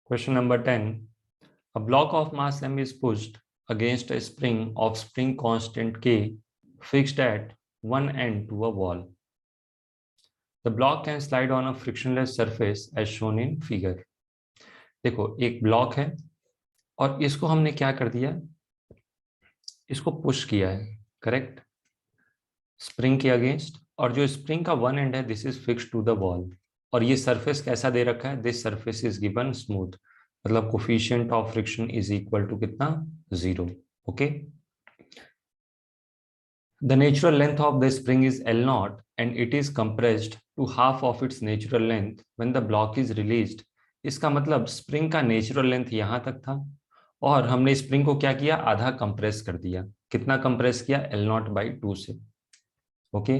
Question number 10. A block of mass m is pushed against a spring of spring constant k fixed at one end to a wall. The block can slide on a frictionless surface as shown in figure. देखो एक block है और इसको हमने क्या कर दिया, इसको पुश किया है, करेक्ट, स्प्रिंग के अगेंस्ट, और जो स्प्रिंग का वन एंड है this is fixed to the wall, और ये सरफेस कैसा दे रखा है, this surface is given smooth, मतलब coefficient of friction is equal to कितना, 0. Okay, the natural length of the spring is L naught and it is compressed to half of its natural length when the block is released. इसका मतलब spring का natural length यहां तक था और हमने spring को क्या किया, आधा कंप्रेस कर दिया. कितना कंप्रेस किया, L naught by 2 से. Okay,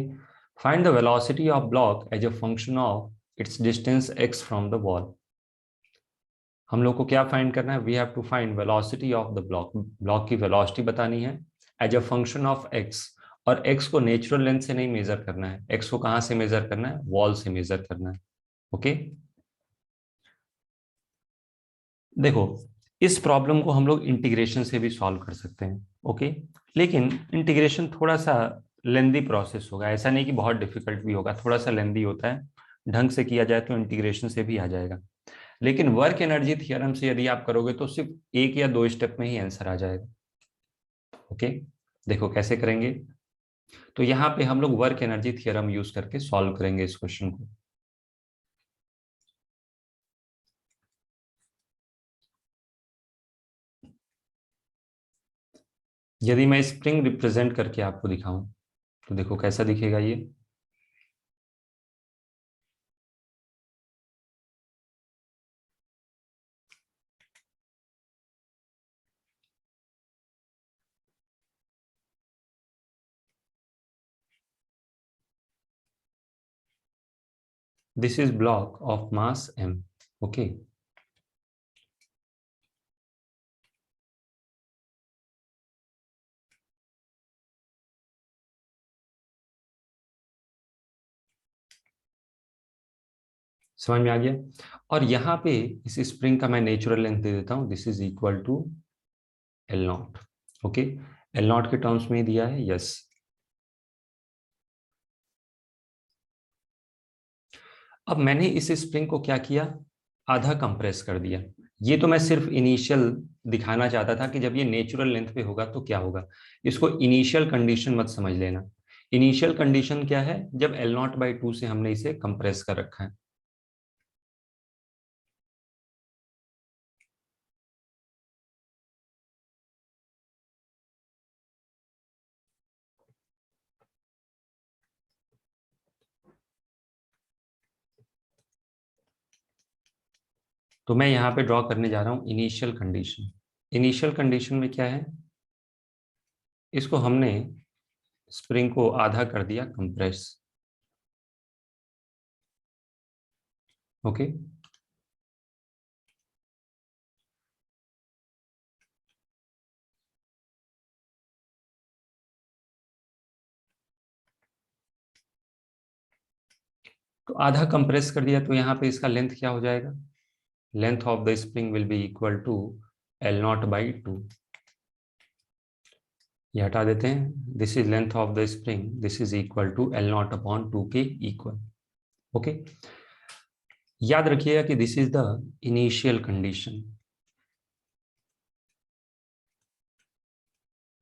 find the velocity of block as a function of its distance x from the wall. हम लोग को क्या फाइंड करना है, we have to find velocity of the block. Block की वेलोसिटी बतानी है as a function of x, और x को नेचुरल लेंथ से नहीं मेजर करना है, x को कहां से मेजर करना है, वॉल से मेजर करना है. ओके, देखो इस प्रॉब्लम को हम लोग इंटीग्रेशन से भी सॉल्व कर सकते हैं. ओके, लेकिन इंटीग्रेशन थोड़ा सा लेंदी प्रोसेस होगा, ऐसा नहीं कि बहुत डिफिकल्ट भी होगा, थोड़ा सा लेंदी होता है. ढंग से किया जाए तो इंटीग्रेशन से भी आ जाएगा, लेकिन वर्क एनर्जी थ्योरम से यदि आप करोगे तो सिर्फ एक या दो स्टेप में ही आंसर आ जाएगा. ओके, देखो कैसे करेंगे. तो यहाँ पे हम लोग वर्क एनर्जी थ्योरम यूज करके सॉल्व करेंगे इस क्वेश्चन को. यदि मैं स्प्रिंग रिप्रेजेंट करके आपको दिखाऊं तो देखो कैसा दिखेगा ये. This is block of mass m. Okay, समझ में आ गया. और यहाँ पे इस स्प्रिंग का मैं नेचुरल लेंथ दे देता हूं, this is equal to L naught. Okay, L naught के टर्म्स में ही दिया है, यस. अब मैंने इस स्प्रिंग को क्या किया, आधा कंप्रेस कर दिया. ये तो मैं सिर्फ इनिशियल दिखाना चाहता था कि जब ये नेचुरल लेंथ पे होगा तो क्या होगा. इसको इनिशियल कंडीशन मत समझ लेना. इनिशियल कंडीशन क्या है, जब L नॉट बाई 2 से हमने इसे कंप्रेस कर रखा है. तो मैं यहाँ पे ड्रॉ करने जा रहा हूँ इनिशियल कंडीशन. इनिशियल कंडीशन में क्या है, इसको हमने स्प्रिंग को आधा कर दिया कंप्रेस. ओके, तो आधा कंप्रेस कर दिया तो यहाँ पे इसका लेंथ क्या हो जाएगा, length of the spring will be equal to L naught by 2. ये हटा देते हैं, this is length of the spring, this is equal to L naught upon 2 के इक्वल. ओके, याद रखिएगा कि this is the initial condition.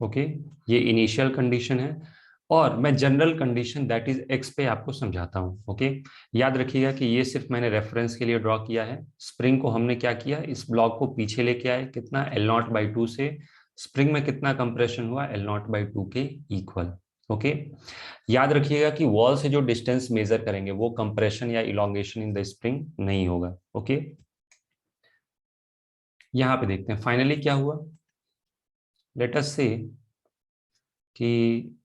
Okay, ये initial condition है और मैं general condition that is x पे आपको समझाता हूँ. ओके, याद रखिएगा कि ये सिर्फ मैंने रेफरेंस के लिए ड्रॉ किया है. स्प्रिंग को हमने क्या किया, इस ब्लॉक को पीछे लेके आए, कितना, L नॉट बाई 2 से. स्प्रिंग में कितना कंप्रेशन हुआ, L नॉट बाई 2 के इक्वल. ओके, याद रखिएगा कि वॉल से जो डिस्टेंस मेजर करेंगे वो कंप्रेशन या इलोंगेशन इन द स्प्रिंग नहीं होगा. ओके, यहाँ पे देखते हैं फाइनली क्या हुआ. लेट अस से कि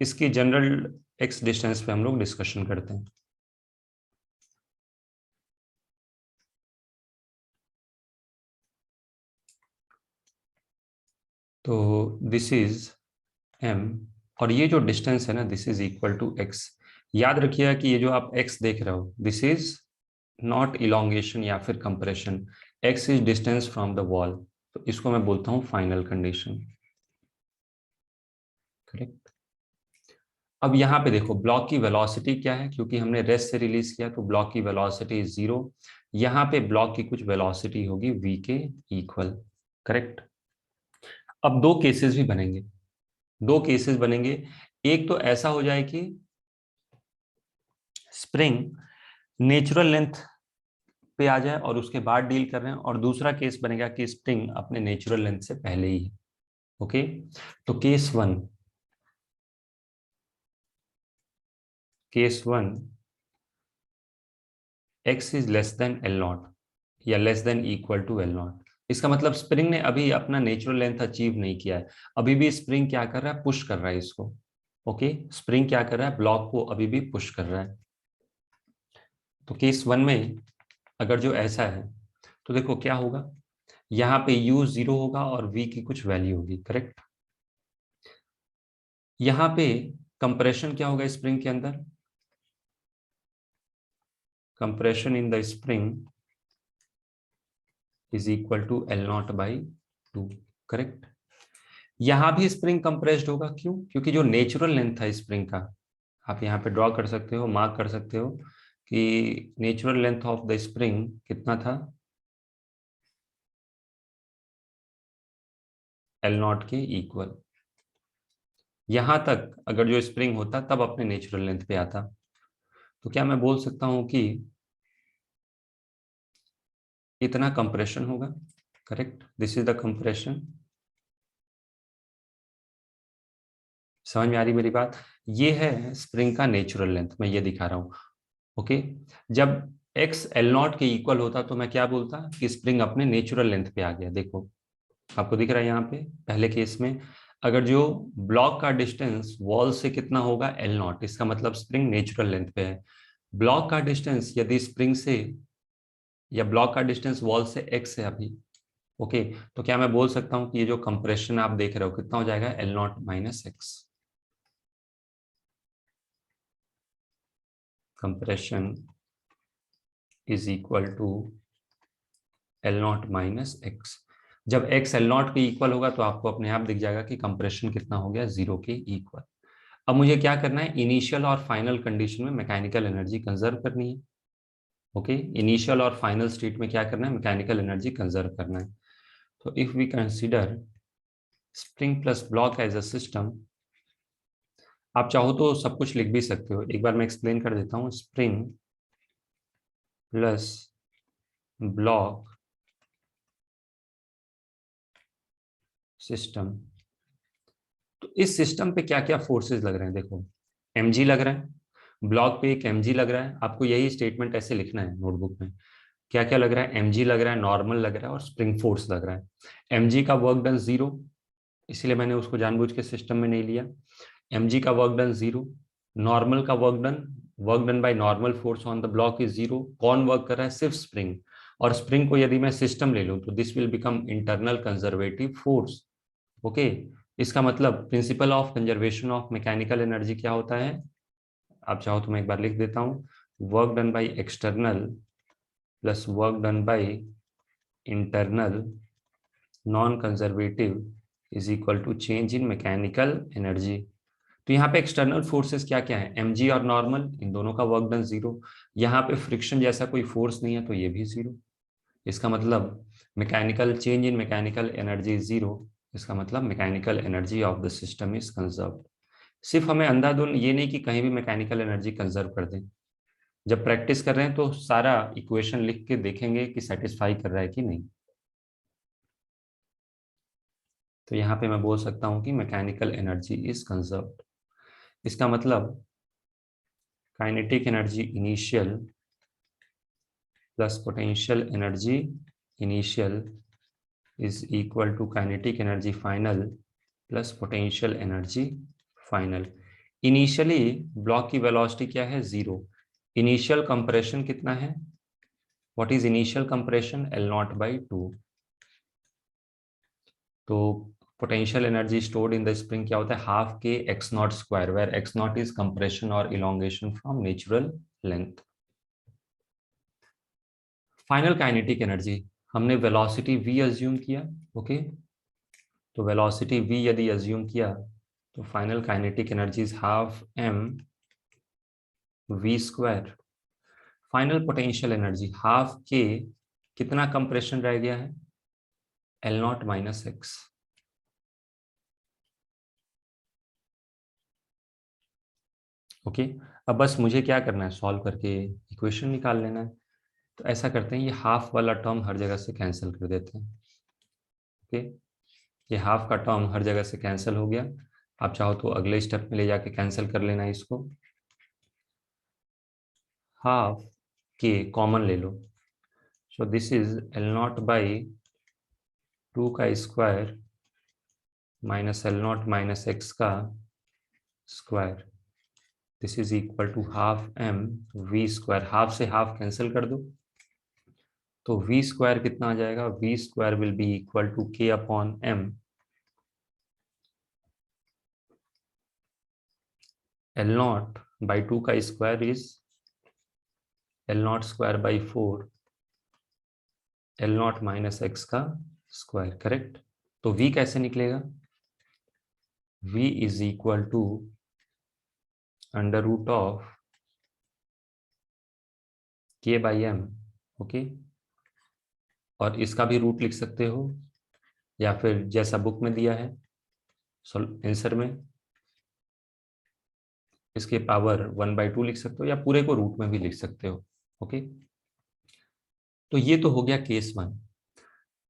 इसकी जनरल एक्स डिस्टेंस पे हम लोग डिस्कशन करते हैं. तो दिस इज m और ये जो डिस्टेंस है ना, this is equal to x. याद रखिएगा कि ये जो आप x देख रहे हो, दिस इज नॉट इलोंगेशन या फिर compression, x is distance from the wall, तो इसको मैं बोलता हूं फाइनल कंडीशन। करेक्ट। अब यहाँ पे देखो ब्लॉक की वेलोसिटी क्या है, क्योंकि हमने रेस्ट से रिलीज किया तो ब्लॉक की वेलोसिटी इज 0। यहाँ पे ब्लॉक की कुछ वेलोसिटी होगी v के इक्वल। करेक्ट। अब दो केसेस भी बनेंगे, दो केसेस बनेंगे। एक तो ऐसा हो जाए कि स्प्रिंग नेचुरल लेंथ पे आ जाए और उसके बाद डील कर रहे हैं, और दूसरा केस बनेगा कि स्प्रिंग अपने नेचुरल लेंथ से पहले ही है। ओके, तो case one x is less than L naught या less than equal to L naught. इसका मतलब स्प्रिंग ने अभी अपना नेचुरल लेंथ अचीव नहीं किया है, अभी भी स्प्रिंग क्या कर रहा है, पुश कर रहा है इसको। ओके, स्प्रिंग क्या कर रहा है, ब्लॉक को अभी भी पुश कर रहा है। तो केस वन में अगर जो ऐसा है तो देखो क्या होगा, यहाँ पे u 0 होगा और v की कुछ वैल्यू होगी। करेक्ट। यहाँ पे कंप्रेशन क्या होगा स्प्रिंग के अंदर, compression in the spring is equal to L naught by 2। Correct. यहां भी स्प्रिंग कंप्रेस्ड होगा, क्यों, क्योंकि जो नेचुरल लेंथ था स्प्रिंग का, आप यहाँ पे ड्रॉ कर सकते हो, मार्क कर सकते हो कि natural length of the spring कितना था, एल नॉट के इक्वल। यहां तक अगर जो स्प्रिंग होता तब अपने नेचुरल लेंथ पे आता, तो क्या मैं बोल सकता हूं कि इतना कंप्रेशन होगा। Correct, this is the compression. समझ में आ रही मेरी बात, ये है स्प्रिंग का नेचुरल लेंथ, मैं ये दिखा रहा हूं। ओके, जब x एल नॉट के इक्वल होता तो मैं क्या बोलता कि स्प्रिंग अपने नेचुरल लेंथ पे आ गया। देखो आपको दिख रहा है यहाँ पे पहले केस में, अगर जो ब्लॉक का डिस्टेंस वॉल से कितना होगा, एल नॉट, इसका मतलब स्प्रिंग नेचुरल लेंथ पे है। ब्लॉक का डिस्टेंस यदि स्प्रिंग से या ब्लॉक का डिस्टेंस वॉल से x है अभी। ओके, तो क्या मैं बोल सकता हूँ कि ये जो कंप्रेशन आप देख रहे हो कितना हो जाएगा, L naught minus x. Compression is equal to L naught minus x. जब एक्स एल नॉट के इक्वल होगा तो आपको अपने आप दिख जाएगा कि कंप्रेशन कितना हो गया, 0 के इक्वल। अब मुझे क्या करना है, इनिशियल और फाइनल कंडीशन में मैकेनिकल एनर्जी कंजर्व करनी है। ओके, इनिशियल और फाइनल स्टेट में क्या करना है, मैकेनिकल एनर्जी कंजर्व करना है। तो if we consider spring plus block as a system, आप चाहो तो सब कुछ लिख भी सकते हो, एक बार मैं एक्सप्लेन कर देता हूँ। स्प्रिंग प्लस ब्लॉक सिस्टम, तो इस सिस्टम पे क्या क्या फोर्सेस लग रहे हैं, देखो mg लग रहा है, ब्लॉक पे एक mg लग रहा है, आपको यही स्टेटमेंट ऐसे लिखना है नोटबुक में। क्या क्या लग रहा है, mg लग रहा है, नॉर्मल लग रहा है और स्प्रिंग फोर्स लग रहा है। mg का वर्क डन 0, इसलिए मैंने उसको जानबूझ के सिस्टम में नहीं लिया। mg का वर्क डन 0, नॉर्मल का work done by normal force on the block is 0। कौन वर्क कर रहा है, सिर्फ स्प्रिंग। और स्प्रिंग को यदि मैं सिस्टम ले लूं तो this will become internal conservative force. Okay, इसका मतलब principle of conservation of mechanical energy क्या होता है, आप चाहो तो मैं एक बार लिख देता हूं। Work done by external plus work done by internal non conservative is equal to change in mechanical energy. तो यहाँ पे एक्सटर्नल फोर्सेस क्या क्या है, mg और नॉर्मल, इन दोनों का वर्क डन 0। यहाँ पे फ्रिक्शन जैसा कोई फोर्स नहीं है तो ये भी 0। इसका मतलब mechanical change in mechanical energy 0। इसका मतलब mechanical energy of the system is conserved. सिर्फ हमें अंधाधुन ये नहीं कि कहीं भी मैकेनिकल एनर्जी कंजर्व कर दें, जब प्रैक्टिस कर रहे हैं तो सारा इक्वेशन लिख के देखेंगे कि सेटिस्फाई कर रहा है कि नहीं। तो यहाँ पे मैं बोल सकता हूँ कि मैकेनिकल एनर्जी इज कंजर्व्ड। इसका मतलब kinetic energy initial plus potential energy initial is equal to kinetic energy final plus potential energy final. Initially block की वेलोसिटी क्या है, 0। इनिशियल कंप्रेशन कितना है, what is initial compression, L naught by 2। तो potential energy stored in the spring क्या होता है, half k x naught square, where x naught is compression और elongation from natural length. Final kinetic energy, हमने velocity v assume किया, okay, तो velocity v यदि assume किया तो final kinetic energy is half m v square. Final potential energy half के, कितना compression रह गया है, L naught minus x. Okay, अब बस मुझे क्या करना है, सॉल्व करके इक्वेशन निकाल लेना है। तो ऐसा करते हैं, ये हाफ वाला टर्म हर जगह से कैंसिल कर देते हैं। ओके, ये हाफ का टर्म हर जगह से कैंसिल हो गया। आप चाहो तो अगले स्टेप में ले जाके कैंसिल कर लेना इसको। हाफ के कॉमन ले लो, so this is L naught by 2 का square minus L naught minus x का square, this is equal to half m v square. Half से हाफ कैंसिल कर दो तो वी स्क्वायर कितना आ जाएगा, v square will be equal to k upon m, L naught by 2 का square is L naught square by 4 L naught minus x का square, correct. तो v कैसे निकलेगा, v is equal to under root of k by m, okay, और इसका भी root लिख सकते हो या फिर जैसा बुक में दिया है आंसर में, इसके पावर 1/2 लिख सकते हो या पूरे को रूट में भी लिख सकते हो। ओके, तो ये तो हो गया केस 1।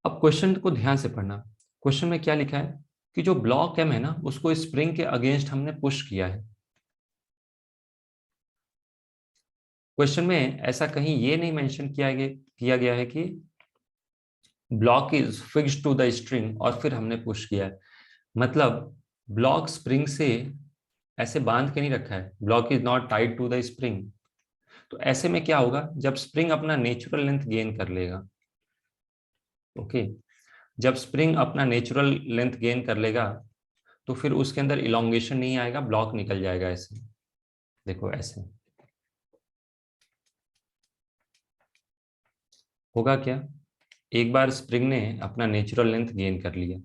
अब क्वेश्चन को ध्यान से पढ़ना। क्वेश्चन में क्या लिखा है कि जो ब्लॉक एम है ना, उसको स्प्रिंग के अगेंस्ट हमने पुश किया है। क्वेश्चन में ऐसा कहीं ये नहीं मेंशन किया गया है कि block is fixed to the string और फिर हमने पुश किया है। मतलब ब्लॉक स्प्रिंग से ऐसे बांध के नहीं रखा है, block is not tied to the spring. तो ऐसे में क्या होगा, जब स्प्रिंग अपना नेचुरल लेंथ गेन कर लेगा, ओके, जब स्प्रिंग अपना नेचुरल लेंथ गेन कर लेगा तो फिर उसके अंदर इलोंगेशन नहीं आएगा, ब्लॉक निकल जाएगा। ऐसे देखो, ऐसे होगा क्या, एक बार स्प्रिंग ने अपना नेचुरल लेंथ गेन कर लिया,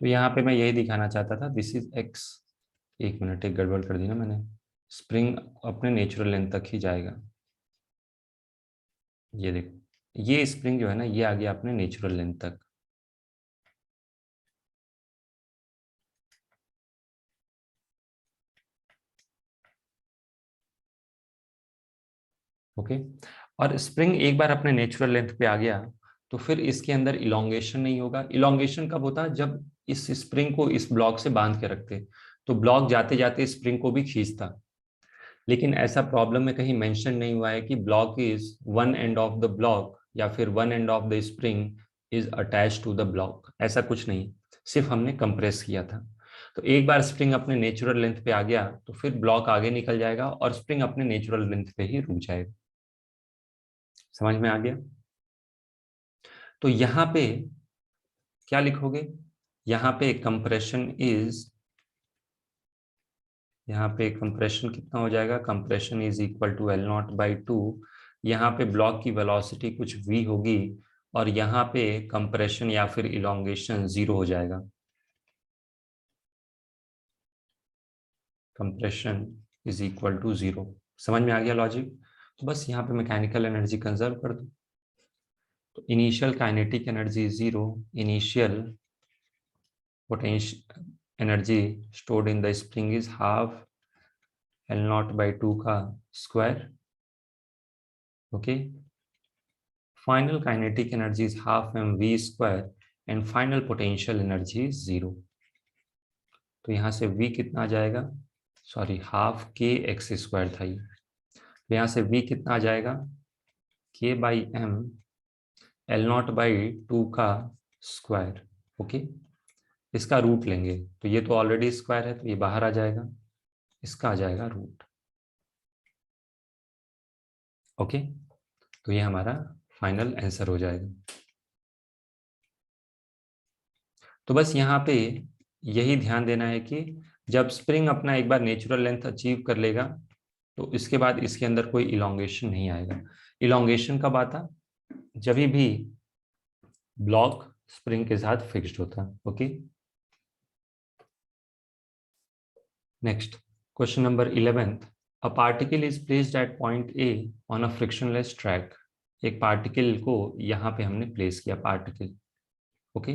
तो यहाँ पे मैं यही दिखाना चाहता था, दिस इज एक्स। एक मिनट, एक गड़बड़ कर दी ना मैंने, स्प्रिंग अपने नेचुरल लेंथ तक ही जाएगा। ये देखो, ये स्प्रिंग जो है ना, ये आ गया अपने नेचुरल लेंथ तक। ओके, और स्प्रिंग एक बार अपने नेचुरल लेंथ पे आ गया तो फिर इसके अंदर इलोंगेशन नहीं होगा। इलोंगेशन कब होता है, जब इस स्प्रिंग को इस ब्लॉक से बांध के रखते तो ब्लॉक जाते जाते स्प्रिंग को भी खींचता। लेकिन ऐसा प्रॉब्लम में कहीं मेंशन नहीं हुआ है कि block is one end of the block या फिर one end of the spring is attach to the block, ऐसा कुछ नहीं, सिर्फ हमने कंप्रेस किया था। तो एक बार स्प्रिंग अपने नेचुरल लेंथ पे आ गया तो फिर ब्लॉक आगे निकल जाएगा और स्प्रिंग अपने नेचुरल लेंथ पे ही रुक जाएगा। समझ में आ गया। तो यहाँ पे क्या लिखोगे, यहाँ पे कंप्रेशन इज, यहाँ पे कंप्रेशन कितना हो जाएगा, compression is equal to L naught by 2। यहाँ पे ब्लॉक की वेलोसिटी कुछ v होगी और यहाँ पे कंप्रेशन या फिर इलोंगेशन 0 हो जाएगा। Compression is equal to 0। समझ में आ गया लॉजिक। तो बस यहाँ पे मैकेनिकल एनर्जी कंजर्व कर दो। तो initial kinetic energy 0, initial potential energy stored in the spring is half L0/2 का square. Okay, final kinetic energy is half mv square and final potential energy is 0। तो यहाँ से v कितना आ जाएगा, sorry half k x square था ये, तो यहाँ से v कितना आ जाएगा, k/m L0/2 का स्क्वायर। ओके, इसका रूट लेंगे तो ये तो ऑलरेडी स्क्वायर है तो ये बाहर आ जाएगा, इसका आ जाएगा रूट। ओके, तो ये हमारा फाइनल आंसर हो जाएगा। तो बस यहाँ पे यही ध्यान देना है कि जब स्प्रिंग अपना एक बार नेचुरल लेंथ अचीव कर लेगा तो इसके बाद इसके अंदर कोई इलोंगेशन नहीं आएगा। इलोंगेशन कब आता, जब भी ब्लॉक स्प्रिंग के साथ फिक्स्ड होता। Okay, next question number 11th, a particle is placed at point A on a frictionless track. एक पार्टिकल को यहाँ पे हमने प्लेस किया, particle. Okay,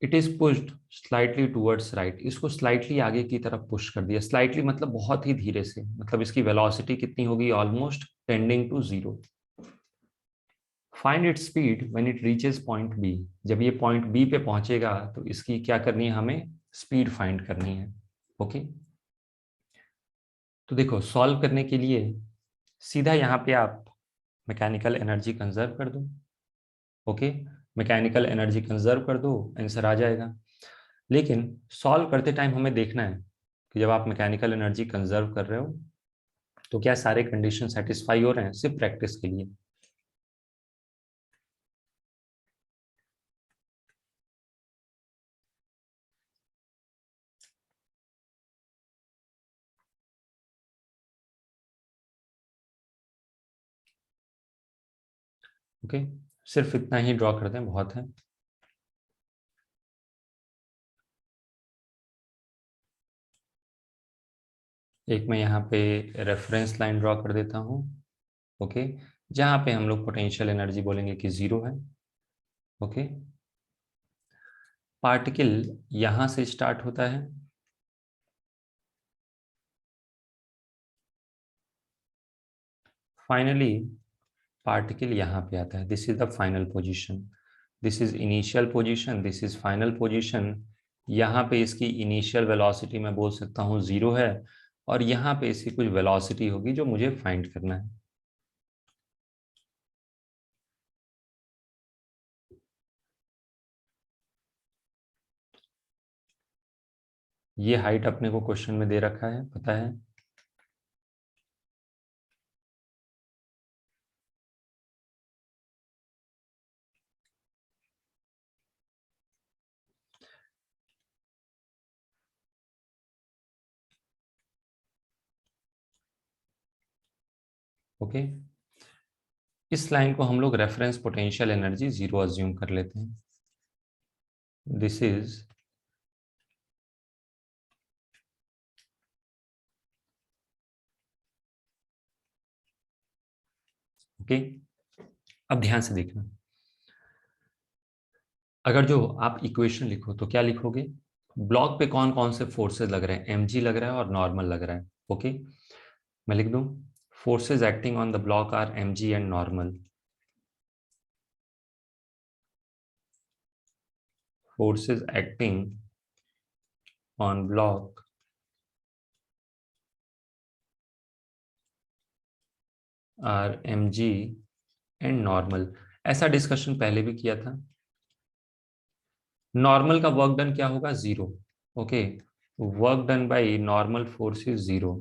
it is pushed slightly towards right, इसको स्लाइटली आगे की तरफ पुश कर दिया। स्लाइटली मतलब बहुत ही धीरे से, मतलब इसकी वेलोसिटी कितनी होगी, almost tending to 0। Find its speed when it reaches point B, जब ये पॉइंट बी पे पहुंचेगा तो इसकी क्या करनी है, हमें स्पीड फाइंड करनी है। ओके, तो देखो सॉल्व करने के लिए सीधा यहाँ पे आप मैकेनिकल एनर्जी कंजर्व कर दो। ओके, मैकेनिकल एनर्जी कंजर्व कर दो, आंसर आ जाएगा। लेकिन सॉल्व करते टाइम हमें देखना है कि जब आप मैकेनिकल एनर्जी कंजर्व कर रहे हो तो क्या सारे कंडीशन सेटिस्फाई हो रहे हैं, सिर्फ प्रैक्टिस के लिए। ओके, सिर्फ इतना ही ड्रॉ कर दें, बहुत है। एक मैं यहाँ पे रेफरेंस लाइन ड्रॉ कर देता हूँ। ओके, जहाँ पे हम लोग पोटेंशियल एनर्जी बोलेंगे कि 0 है। ओके, पार्टिकल यहाँ से स्टार्ट होता है, फाइनली पार्टिकल यहाँ पे आता है। This is the final position, this is initial position, this is final position. यहाँ पे इसकी इनिशियल वेलोसिटी मैं बोल सकता हूँ 0 है, और यहाँ पे इसकी कुछ वेलोसिटी होगी जो मुझे फाइंड करना है। ये हाइट अपने को क्वेश्चन में दे रखा है, पता है। ओके, इस लाइन को हम लोग रेफरेंस पोटेंशियल एनर्जी 0 अज्यूम कर लेते हैं। This is okay. अब ध्यान से देखना, अगर जो आप इक्वेशन लिखो तो क्या लिखोगे, ब्लॉक पे कौन कौन से फोर्सेस लग रहे हैं, mg लग रहा है और नॉर्मल लग रहा है। ओके, मैं लिख दूं, forces acting on the block are mg and normal. Forces acting on block are mg and normal. ऐसा डिस्कशन पहले भी किया था। नॉर्मल का वर्क डन क्या होगा, 0। Okay, work done by normal force is 0।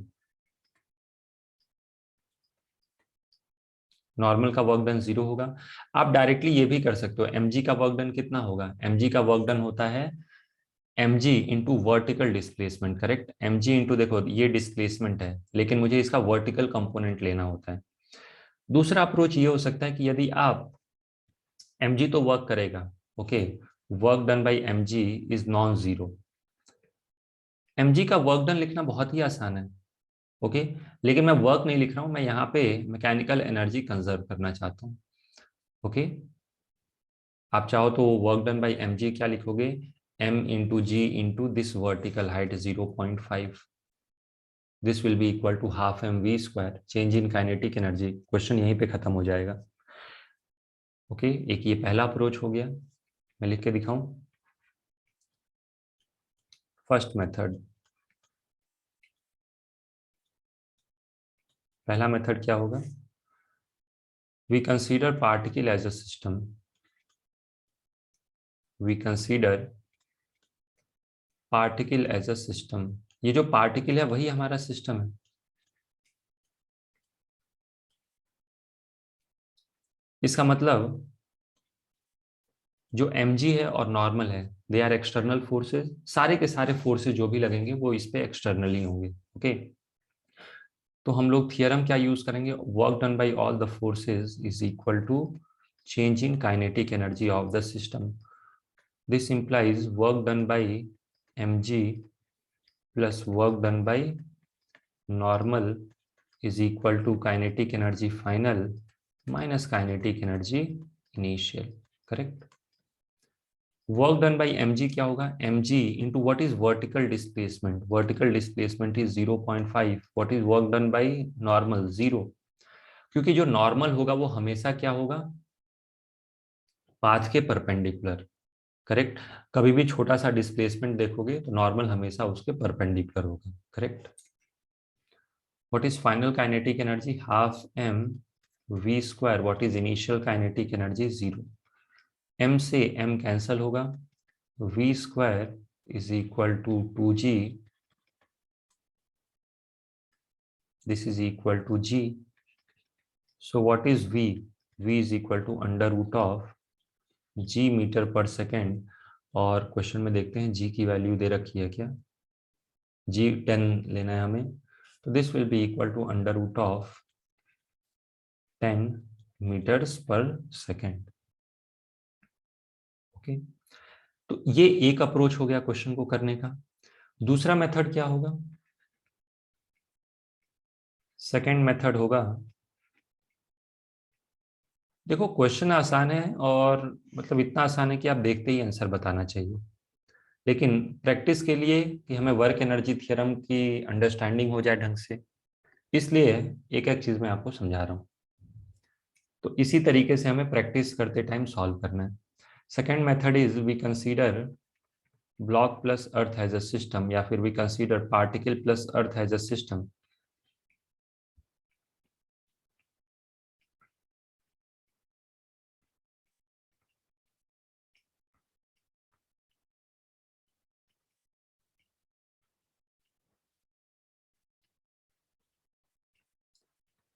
Normal का वर्क डन 0 होगा। आप डायरेक्टली ये भी कर सकते हो, mg का वर्क डन कितना होगा, mg का वर्क डन होता है mg into vertical displacement. Correct, mg into, देखो ये डिस्प्लेसमेंट है लेकिन मुझे इसका वर्टिकल कंपोनेंट लेना होता है। दूसरा अप्रोच ये हो सकता है कि यदि आप, mg तो वर्क करेगा, okay, work done by mg is non zero. mg का वर्क डन लिखना बहुत ही आसान है। ओके, लेकिन मैं वर्क नहीं लिख रहा हूं, मैं यहाँ पे मैकेनिकल एनर्जी कंजर्व करना चाहता हूँ। ओके, आप चाहो तो वर्क डन बाय mg क्या लिखोगे, m into g into this vertical height 0.5। This will be equal to half m v square, change in kinetic energy. Question यहीं पे खत्म हो जाएगा। ओके, एक ये पहला अप्रोच हो गया। मैं लिख के दिखाऊं। फर्स्ट मेथड, पहला मेथड क्या होगा? We consider particle as a system, we consider particle as a system. ये जो पार्टिकल है वही हमारा सिस्टम है। इसका मतलब जो mg है और नॉर्मल है, दे आर एक्सटर्नल फोर्सेस। सारे के सारे फोर्सेस जो भी लगेंगे वो इस पे एक्सटर्नली होंगे। ओके, तो हम लोग थियरम क्या यूज करेंगे? Work done by all the forces is equal to change in kinetic energy of the system. This implies work done by mg plus work done by normal is equal to kinetic energy final minus kinetic energy initial. Correct. Work done by mg क्या होगा? mg into what is vertical displacement? Vertical displacement is 0.5। What is work done by normal? 0। क्योंकि जो normal होगा वो हमेशा क्या होगा? Path के परपेंडिकुलर। करेक्ट। कभी भी छोटा सा डिस्प्लेसमेंट देखोगे तो नॉर्मल हमेशा उसके परपेंडिकुलर होगा। Correct. What is final kinetic energy? Half m v square. What is initial kinetic energy? 0। m से m कैंसल होगा, v square is equal to 2g, this is equal to g. So what is v? v is equal to under root of g metre per second. और question में देखते हैं g की value दे रखी है क्या? g 10 लेना है हमें, तो this will be equal to under root of 10 metres per second. Okay, तो ये एक अप्रोच हो गया क्वेश्चन को करने का। दूसरा मेथड क्या होगा? सेकंड मेथड होगा, देखो क्वेश्चन आसान है और मतलब इतना आसान है कि आप देखते ही आंसर बताना चाहिए, लेकिन प्रैक्टिस के लिए कि हमें वर्क एनर्जी थ्योरम की अंडरस्टैंडिंग हो जाए ढंग से, इसलिए एक एक चीज मैं आपको समझा रहा हूँ। तो इसी तरीके से हमें प्रैक्टिस करते टाइम सॉल्व करना है। Second method is we consider block plus earth as a system, या फिर we consider particle plus earth as a system.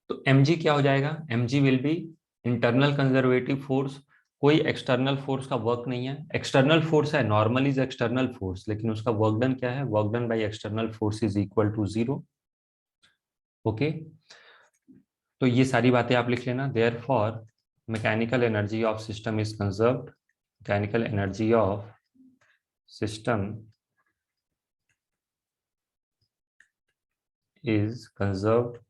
तो mg क्या हो जाएगा? mg will be internal conservative force. कोई एक्सटर्नल फोर्स का वर्क नहीं है, एक्सटर्नल फोर्स है, नॉर्मल इज एक्सटर्नल फोर्स, लेकिन उसका वर्क डन क्या है? Work done by external force is equal to 0। Okay, तो ये सारी बातें आप लिख लेना। Therefore mechanical energy of system is conserved, mechanical energy of system is conserved.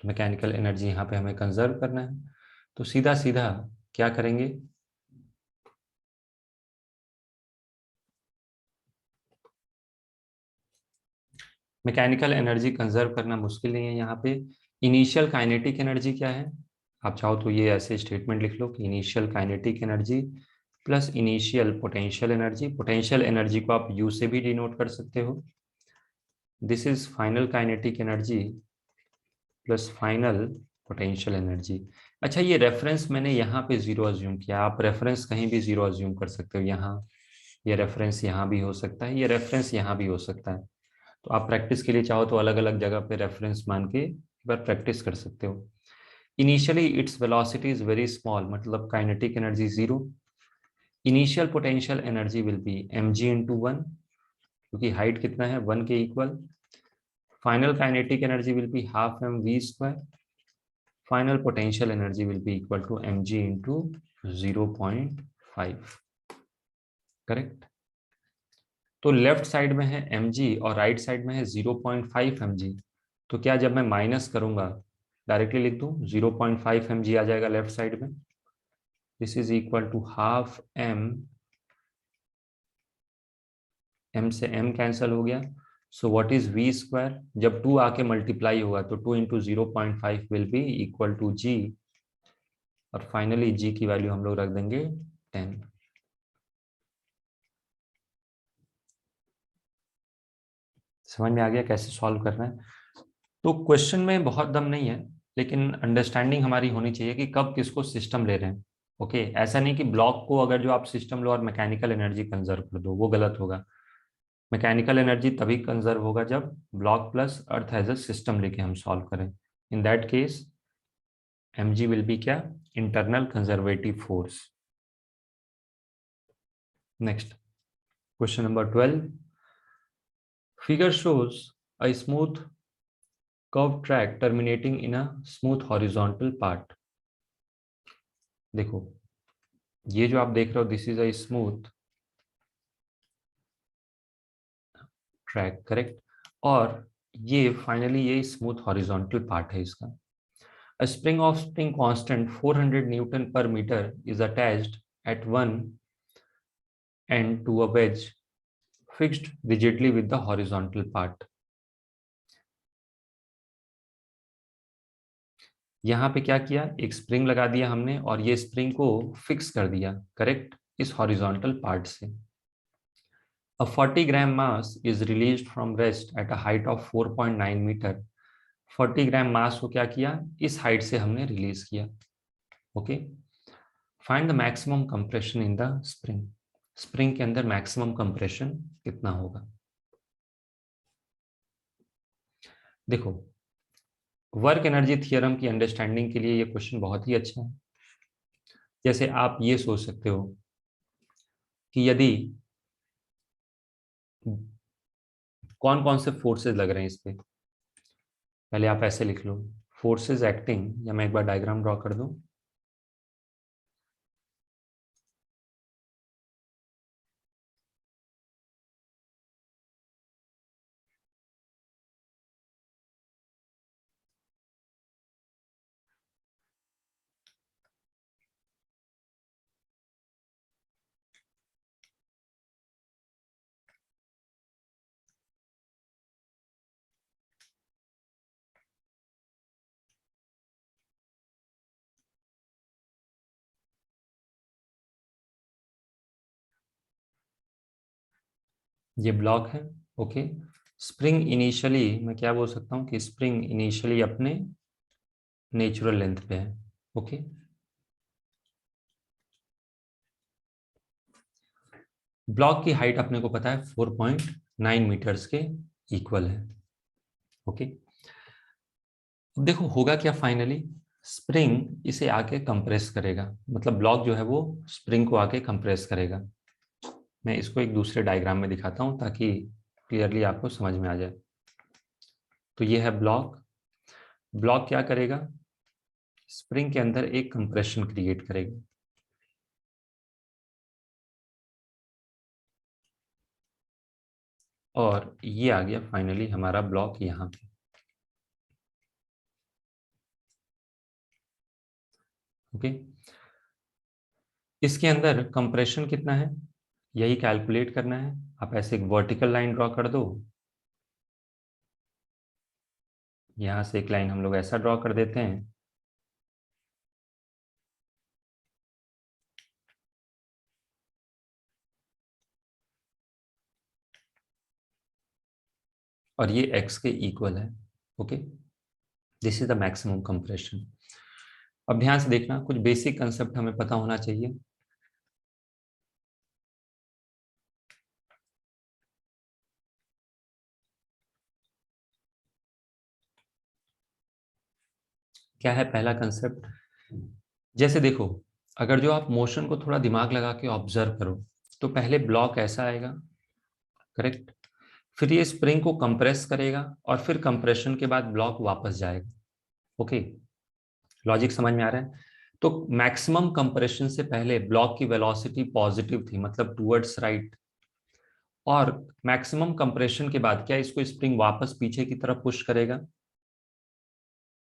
Mechanical energy यहाँ पे हमें कंजर्व करना है, तो सीधा सीधा क्या करेंगे? मैकेनिकल एनर्जी कंजर्व करना मुश्किल नहीं है। यहाँ पे इनिशियल काइनेटिक एनर्जी क्या है? आप चाहो तो ये ऐसे स्टेटमेंट लिख लो कि initial kinetic energy plus initial potential energy. Potential energy को आप यू से भी डिनोट कर सकते हो। This is final kinetic energy plus final potential energy. अच्छा, ये रेफरेंस मैंने यहाँ पे जीरो अज्यूम किया, आप रेफरेंस कहीं भी जीरो अज्यूम कर सकते हो। यहाँ ये रेफरेंस यहाँ भी हो सकता है, ये रेफरेंस यहाँ भी हो सकता है। तो आप प्रैक्टिस के लिए चाहो तो अलग अलग जगह पे रेफरेंस मान के एक बार प्रैक्टिस कर सकते हो। Initially its velocity is very small, मतलब kinetic energy 0। Initial potential energy will be mg into 1, क्योंकि हाइट कितना है? 1 के equal. Final kinetic energy will be half m v square. Final potential energy will be equal to mg into 0.5। Correct. तो left side में है mg और right side में है 0.5 mg। तो क्या जब मैं माइनस करूंगा डायरेक्टली लिख दूं? 0.5 mg आ जाएगा लेफ्ट साइड में। This is equal to half m m से m कैंसिल हो गया, so what is v square, जब 2 आके मल्टीप्लाई होगा तो 2 into 0.5 will be equal to g, और फाइनली g की वैल्यू हम लोग रख देंगे 10। समझ में आ गया कैसे सॉल्व करना है? तो क्वेश्चन में बहुत दम नहीं है, लेकिन अंडरस्टैंडिंग हमारी होनी चाहिए कि कब किसको सिस्टम ले रहे हैं। ओके, ऐसा नहीं कि ब्लॉक को अगर जो आप सिस्टम लो और मैकेनिकल एनर्जी कंजर्व कर दो, वो गलत होगा। मैकेनिकल एनर्जी तभी कंजर्व होगा जब block plus earth as a system लेके हम सॉल्व करें। In that case mg will be क्या, internal conservative force. Next, question number 12, figure shows a smooth curved track terminating in a smooth horizontal part। देखो, ये जो आप देख रहे हो, this is a smooth track, correct, और ये फाइनली ये स्मूथ हॉरिजॉन्टल पार्ट है इसका। A spring of spring constant 400 Newton per meter is attached at one end to a wedge fixed rigidly with the horizontal part। यहाँ पे क्या किया, एक स्प्रिंग लगा दिया हमने और ये स्प्रिंग को फिक्स कर दिया, करेक्ट, इस हॉरिजॉन्टल पार्ट से। A 40 gram mass is released from rest at a height of 4.9 meter। 40 ग्राम मास को क्या किया, इस हाइट से हमने रिलीज किया। Okay, find the maximum compression in the spring. Spring के अंदर मैक्सिमम कंप्रेशन कितना होगा। देखो, वर्क एनर्जी थ्योरम की अंडरस्टैंडिंग के लिए ये क्वेश्चन बहुत ही अच्छा है। जैसे आप ये सोच सकते हो कि यदि कौन कौन से फोर्सेस लग रहे हैं इस पे, पहले आप ऐसे लिख लो, फोर्सेस एक्टिंग, या मैं एक बार डायग्राम ड्रॉ कर दूं। ये ब्लॉक है। ओके, स्प्रिंग इनिशियली, मैं क्या बोल सकता हूँ कि स्प्रिंग इनिशियली अपने नेचुरल लेंथ पे है। ओके, ब्लॉक की हाइट अपने को पता है 4.9 मीटर्स के इक्वल है। ओके, अब देखो होगा क्या, फाइनली स्प्रिंग इसे आके कंप्रेस करेगा, मतलब ब्लॉक जो है वो स्प्रिंग को आके कंप्रेस करेगा। मैं इसको एक दूसरे डायग्राम में दिखाता हूं ताकि क्लियरली आपको समझ में आ जाए। तो ये है ब्लॉक, ब्लॉक क्या करेगा, स्प्रिंग के अंदर एक कंप्रेशन क्रिएट करेगा। और ये आ गया फाइनली हमारा ब्लॉक यहाँ पे। ओके, इसके अंदर कंप्रेशन कितना है यही कैलकुलेट करना है। आप ऐसे एक वर्टिकल लाइन ड्रॉ कर दो, यहां से एक लाइन हम लोग ऐसा ड्रॉ कर देते हैं, और ये x के इक्वल है। Okay, this is the maximum compression. अब ध्यान से देखना, कुछ बेसिक कंसेप्ट हमें पता होना चाहिए। क्या है पहला कंसेप्ट, जैसे देखो, अगर जो आप मोशन को थोड़ा दिमाग लगा के ऑब्जर्व करो, तो पहले ब्लॉक ऐसा आएगा, करेक्ट, फिर ये स्प्रिंग को कंप्रेस करेगा और फिर कंप्रेशन के बाद ब्लॉक वापस जाएगा। ओके, लॉजिक समझ में आ रहा है? तो मैक्सिमम कंप्रेशन से पहले ब्लॉक की वेलोसिटी पॉजिटिव थी, मतलब टुवर्ड्स राइट, और मैक्सिमम कंप्रेशन के बाद क्या इसको स्प्रिंग वापस पीछे की तरफ पुश करेगा।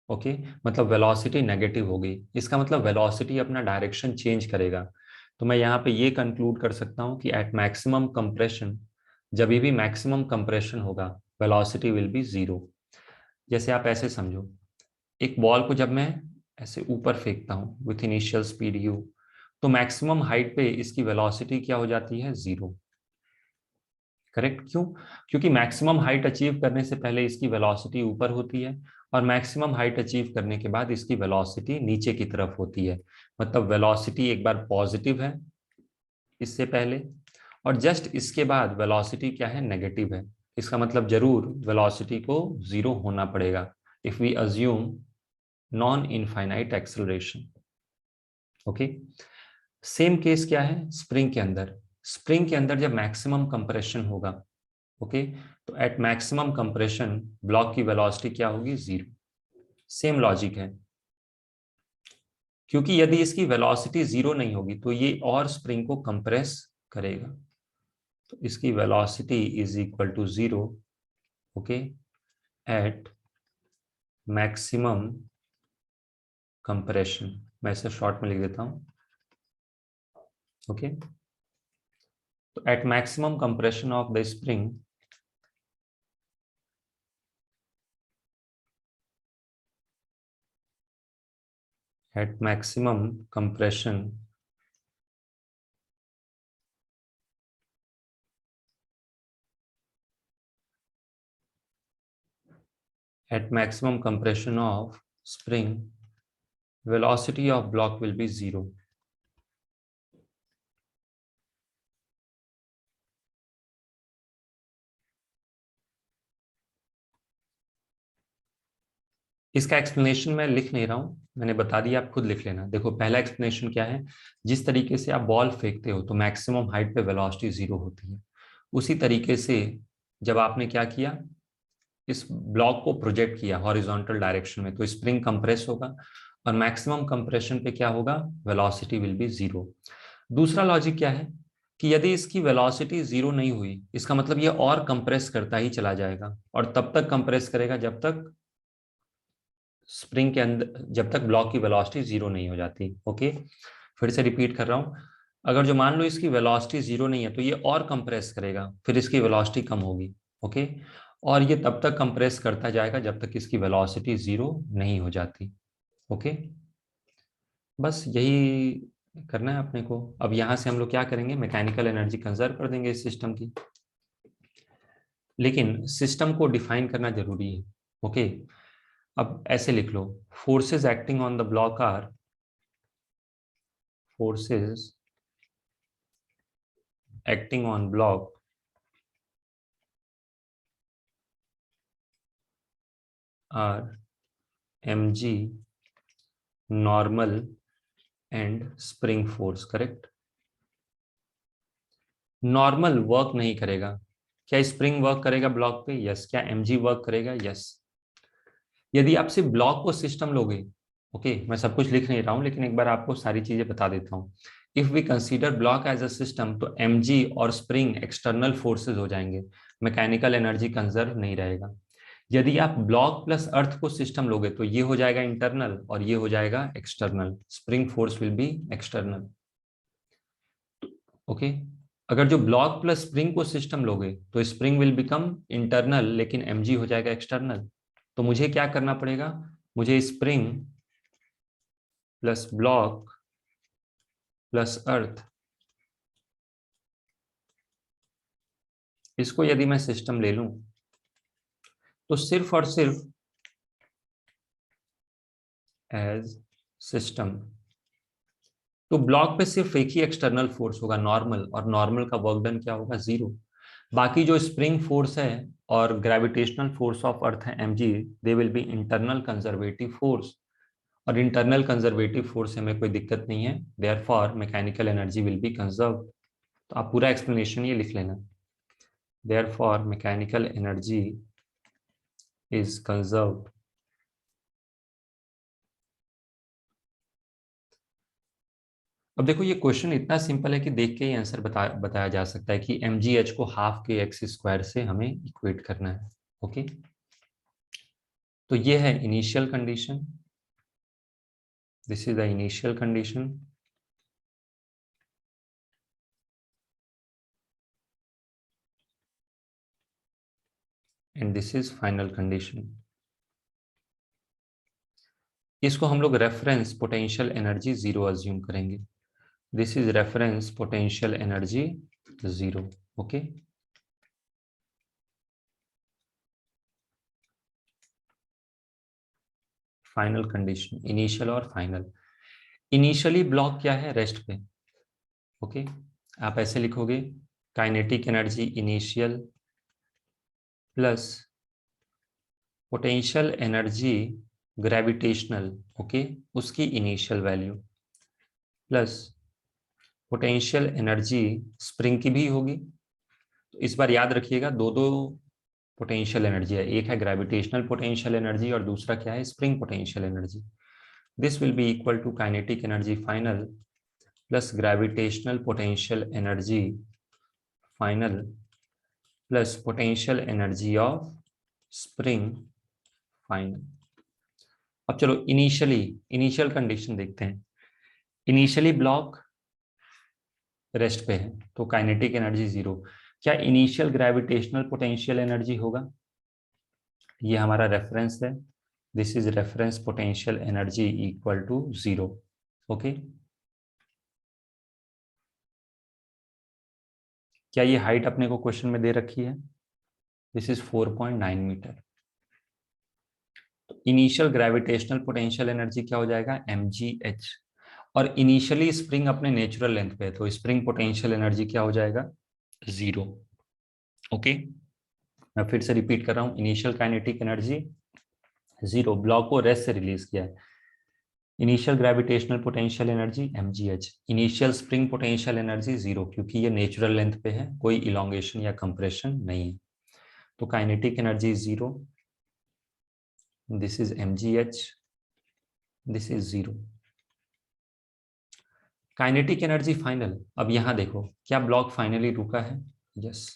ओके, मतलब वेलोसिटी नेगेटिव हो गई, इसका मतलब वेलोसिटी अपना डायरेक्शन चेंज करेगा। तो मैं यहाँ पे ये कंक्लूड कर सकता हूँ कि एट मैक्सिमम कंप्रेशन जब भी मैक्सिमम कंप्रेशन होगा वेलोसिटी विल बी जीरो। जैसे आप ऐसे समझो, एक बॉल को जब मैं ऐसे ऊपर फेंकता हूं विथ इनिशियल स्पीड यू, तो मैक्सिमम हाइट पे इसकी वेलोसिटी क्या हो जाती है, जीरो। करेक्ट, क्यों? क्योंकि मैक्सिमम हाइट अचीव करने से पहले इसकी वेलोसिटी ऊपर होती है, और मैक्सिमम हाइट अचीव करने के बाद इसकी वेलोसिटी नीचे की तरफ होती है। मतलब वेलोसिटी एक बार पॉजिटिव है इससे पहले, और जस्ट इसके बाद वेलोसिटी क्या है, नेगेटिव है। इसका मतलब जरूर वेलोसिटी को जीरो होना पड़ेगा if we assume non infinite acceleration. Okay, same case क्या है स्प्रिंग के अंदर। स्प्रिंग के अंदर जब मैक्सिमम कंप्रेशन होगा, ओके, तो एट मैक्सिमम कंप्रेशन ब्लॉक की वेलोसिटी क्या होगी, जीरो। सेम लॉजिक है, क्योंकि यदि इसकी वेलोसिटी जीरो नहीं होगी तो ये और स्प्रिंग को कंप्रेस करेगा। तो इसकी velocity is equal to zero, okay, at maximum compression. मैं इसे शॉर्ट में लिख देता हूं, ओके। तो at maximum compression of the spring, at maximum compression of spring, velocity of block will be zero. इसका एक्सप्लेनेशन मैं लिख नहीं रहा हूं, मैंने बता दिया, आप खुद लिख लेना। देखो पहला एक्सप्लेनेशन क्या है, जिस तरीके से आप बॉल फेंकते हो तो मैक्सिमम हाइट पे वेलोसिटी जीरो होती है, उसी तरीके से जब आपने क्या किया, इस ब्लॉक को प्रोजेक्ट किया हॉरिजॉन्टल डायरेक्शन में, तो स्प्रिंग कंप्रेस होगा और मैक्सिमम कंप्रेशन पे क्या होगा, वेलोसिटी विल बी जीरो। दूसरा लॉजिक क्या है कि यदि इसकी वेलोसिटी जीरो नहीं हुई, इसका मतलब ये और कंप्रेस करता ही चला जाएगा, और तब तक कंप्रेस करेगा जब तक स्प्रिंग के अंदर, जब तक ब्लॉक की वेलोसिटी जीरो नहीं हो जाती। ओके, फिर से रिपीट कर रहा हूं, अगर जो मान लो इसकी वेलोसिटी जीरो नहीं है तो ये और कंप्रेस करेगा, फिर इसकी वेलोसिटी कम होगी। ओके, और ये तब तक कंप्रेस करता जाएगा जब तक इसकी वेलोसिटी जीरो नहीं हो जाती। ओके, बस यही करना है अपने को। अब यहां से हम लोग क्या करेंगे, मैकेनिकल एनर्जी कंजर्व कर देंगे इस सिस्टम की, लेकिन सिस्टम को डिफाइन करना जरूरी है। ओके, अब ऐसे लिख लो, forces acting on the block are, forces acting on block are mg normal and spring force. Correct, normal work नहीं करेगा, क्या स्प्रिंग वर्क करेगा ब्लॉक पे, यस। क्या mg वर्क करेगा, यस। यदि आप सिर्फ ब्लॉक को सिस्टम लोगे, ओके, मैं सब कुछ लिख नहीं रहा हूं लेकिन एक बार आपको सारी चीजें बता देता हूं। If we consider block as a system तो mg और स्प्रिंग एक्सटर्नल फोर्सेज हो जाएंगे, मैकेनिकल एनर्जी कंजर्व नहीं रहेगा। यदि आप ब्लॉक प्लस अर्थ को सिस्टम लोगे तो ये हो जाएगा इंटरनल और ये हो जाएगा external, spring force will be external. Okay, अगर जो ब्लॉक प्लस स्प्रिंग को सिस्टम लोगे तो स्प्रिंग विल बिकम इंटरनल लेकिन mg हो जाएगा एक्सटर्नल। तो मुझे क्या करना पड़ेगा, मुझे स्प्रिंग प्लस ब्लॉक प्लस अर्थ, इसको यदि मैं सिस्टम ले लूं तो सिर्फ और सिर्फ एज सिस्टम, तो ब्लॉक पे सिर्फ एक ही एक्सटर्नल फोर्स होगा, नॉर्मल, और नॉर्मल का वर्क डन क्या होगा, जीरो। बाकी जो स्प्रिंग फोर्स है और ग्रेविटेशनल फोर्स ऑफ अर्थ है mg, they will be internal conservative force, और इंटरनल कंजर्वेटिव फोर्स से हमें कोई दिक्कत नहीं है, therefore mechanical energy will B conserve. तो आप पूरा एक्सप्लेनेशन ये लिख लेना, therefore mechanical energy is conserved. अब देखो ये क्वेश्चन इतना सिंपल है कि देख के ही आंसर बताया जा सकता है कि mgh को हाफ के एक्स स्क्वायर से हमें इक्वेट करना है। ओके, तो ये है initial condition, this is the initial condition. And this is final condition. इसको हम लोग reference potential energy zero assume करेंगे। This is reference potential energy zero. Okay, final condition, initial और फाइनल। इनिशियली ब्लॉक क्या है, रेस्ट पे। Okay, आप ऐसे लिखोगे kinetic energy initial plus potential energy gravitational, okay, उसकी initial value plus potential energy spring की भी होगी। तो इस बार याद रखिएगा दो दो पोटेंशियल एनर्जी है, एक है ग्रेविटेशनल पोटेंशियल एनर्जी और दूसरा क्या है, spring potential energy. This will be equal to kinetic energy final plus gravitational potential energy final plus potential energy of spring final. अब चलो इनिशियल कंडीशन देखते हैं। इनिशियली ब्लॉक रेस्ट पे है तो काइनेटिक एनर्जी जीरो। क्या इनिशियल ग्रेविटेशनल पोटेंशियल एनर्जी होगा? ये हमारा रेफरेंस है, this is reference potential energy equal to zero. Okay, क्या ये हाइट अपने को क्वेश्चन में दे रखी है? This is 4.9 metre. तो इनिशियल ग्रेविटेशनल पोटेंशियल एनर्जी क्या हो जाएगा, mgh। और इनिशियली स्प्रिंग अपने नेचुरल लेंथ पे है तो स्प्रिंग पोटेंशियल एनर्जी क्या हो जाएगा, जीरो। ओके, मैं फिर से रिपीट कर रहा हूं, initial kinetic energy zero, block को रेस्ट से रिलीज किया है। Initial gravitational potential energy mgh, initial spring potential energy zero क्योंकि ये नेचुरल लेंथ पे है, कोई इलोंगेशन या कंप्रेशन नहीं है। तो kinetic energy zero, this is mgh, this is zero. Kinetic energy final, अब यहां देखो क्या ब्लॉक फाइनली रुका है, यस।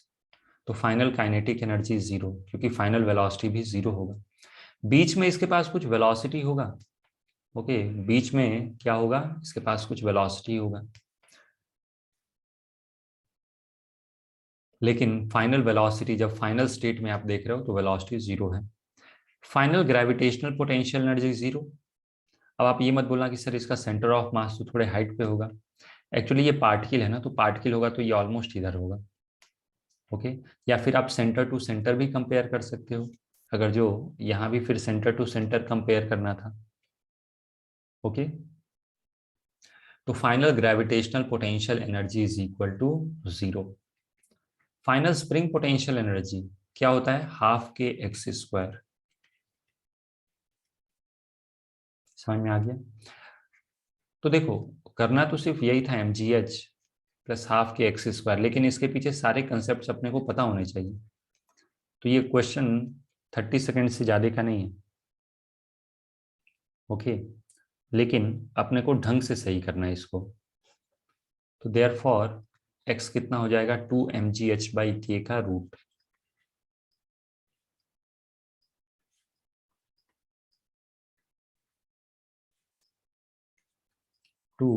तो फाइनल काइनेटिक एनर्जी जीरो क्योंकि फाइनल वेलोसिटी भी जीरो होगा। बीच में इसके पास कुछ वेलोसिटी होगा, ओके, बीच में क्या होगा, इसके पास कुछ वेलोसिटी होगा, लेकिन फाइनल वेलोसिटी जब फाइनल स्टेट में आप देख रहे हो तो वेलोसिटी जीरो है। Final gravitational potential energy zero. अब आप ये मत बोलना कि सर इसका सेंटर ऑफ मास तो थोड़े हाइट पे होगा। एक्चुअली ये पार्टिकल है ना, तो पार्टिकल होगा तो ये ऑलमोस्ट इधर होगा। ओके, या फिर आप सेंटर टू सेंटर भी कंपेयर कर सकते हो, अगर जो यहाँ भी फिर सेंटर टू सेंटर कंपेयर करना था। ओके, तो final gravitational potential energy is equal to zero. Final spring potential energy क्या होता है, हाफ के एक्स स्क्वायर। समझ में आ गया? तो देखो करना तो सिर्फ यही था, mgh plus half k x square, लेकिन इसके पीछे सारे कंसेप्ट अपने को पता होने चाहिए। तो ये क्वेश्चन 30 सेकेंड से ज्यादा का नहीं है। ओके, लेकिन अपने को ढंग से सही करना है इसको। तो देयर फॉर एक्स कितना हो जाएगा, 2 mgh/k का root. Two,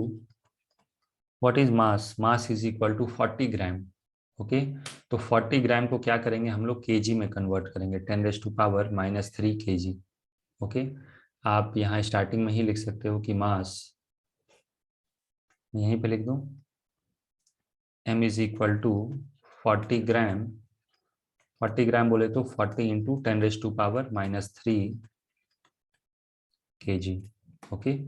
what is mass, mass is equal to 40 gram. Okay, तो 40 ग्राम को क्या करेंगे हम लोग, केजी में कन्वर्ट करेंगे, 10⁻³ kg। ओके, आप यहाँ स्टार्टिंग में ही लिख सकते हो कि मास, यहीं पे लिख दूं, m इज इक्वल टू 40 ग्राम। 40 ग्राम बोले तो 40 इंटू 10⁻³ kg। ओके,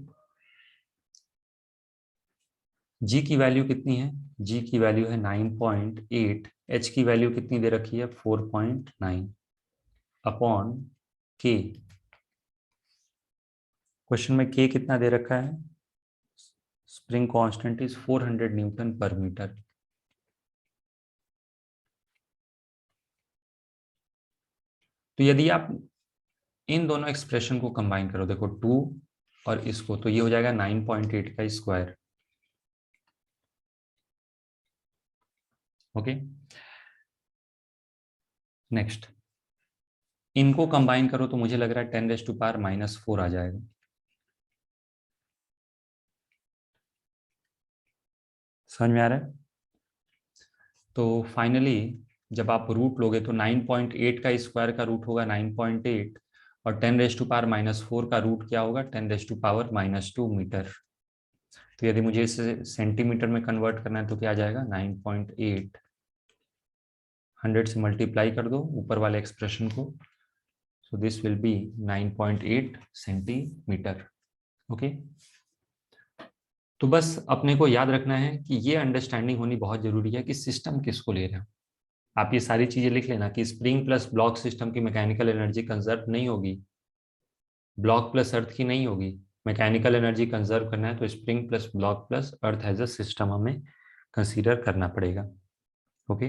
g की वैल्यू कितनी है, g की वैल्यू है 9.8, h की वैल्यू कितनी दे रखी है, 4.9 अपॉन k। क्वेश्चन में k कितना दे रखा है, स्प्रिंग कांस्टेंट इज 400 Nm/m। तो यदि आप इन दोनों एक्सप्रेशन को कंबाइन करो, देखो 2 और इसको, तो ये हो जाएगा 9.8 का स्क्वायर। ओके, नेक्स्ट इनको कंबाइन करो तो मुझे लग रहा है 10⁻⁻⁴ आ जाएगा। समझ में आ रहा है? तो फाइनली जब आप रूट लोगे तो 9.8 का स्क्वायर का रूट होगा 9.8 और 10⁻⁻4 का रूट क्या होगा 10⁻⁻2 मीटर। तो यदि मुझे इसे सेंटीमीटर में कन्वर्ट करना है तो क्या आ जाएगा 9.8, 100 से मल्टीप्लाई कर दो ऊपर वाले एक्सप्रेशन को, so this will B 9.8 centimetre. Okay, तो बस अपने को याद रखना है कि ये अंडरस्टैंडिंग होनी बहुत जरूरी है कि सिस्टम किसको ले रहे हैं। आप ये सारी चीजें लिख लेना कि स्प्रिंग प्लस ब्लॉक सिस्टम की मैकेनिकल एनर्जी कंजर्व नहीं होगी, ब्लॉक प्लस अर्थ की नहीं होगी। मैकेनिकल एनर्जी कंजर्व करना है तो spring plus block plus earth as a system हमें कंसीडर करना पड़ेगा। ओके।